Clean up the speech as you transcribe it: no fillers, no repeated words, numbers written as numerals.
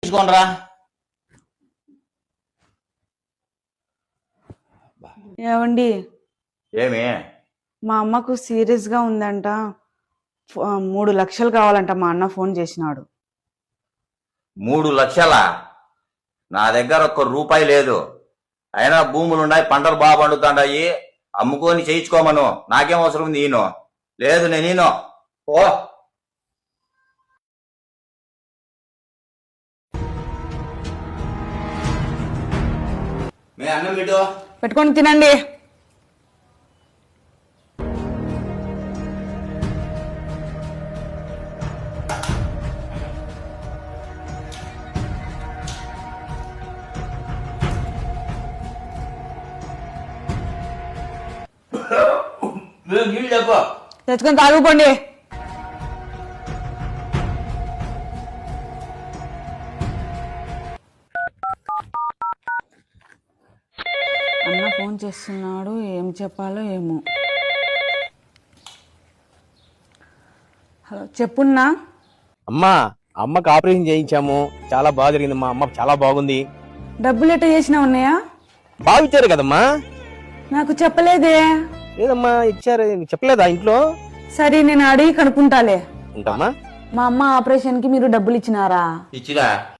తీసుకోనరా. ఏవండి, ఏమి మా అమ్మకు సీరియస్ గా ఉందంట. 3 లక్షలు కావాలంట. మా అన్న ఫోన్ చేసినాడు. 3 లక్షలా? నా దగ్గర ₹1 లేదు. అయినా భూములున్నాయి, పంటలు బాగా పండుతాండాయి, అమ్ముకొని చేయించుకోమను. నాకేం అవసరం ఉంది? ఈయన లేదు, నేను ఓ మీ అన్నం ఇటు పెట్టుకొని తినండి. నీళ్ళు చెప్పు. తెచ్చుకొని తాగుకోండి. అన్న ఫోన్ చేస్తున్నాడు, ఏం చెప్పాలో ఏమో. హలో, చెప్పున్నా. అమ్మా, అమ్మకి ఆపరేషన్ చేయించాము, చాలా బాగా జరిగింది. మా అమ్మ చాలా బాగుంది. డబ్బులు ఎట్ట చేసినా ఉన్నాయా? బాగా ఇచ్చారు కదమ్మా. నాకు చెప్పలేదే. లేదమ్మా, ఇచ్చారు. చెప్పలేదా ఇంట్లో? సరే, నేను అడిగి కనుక్కుంటాలే. ఉంటామా. మా అమ్మ ఆపరేషన్ కి మీరు డబ్బులు ఇచ్చినారా? ఇచ్చిరా.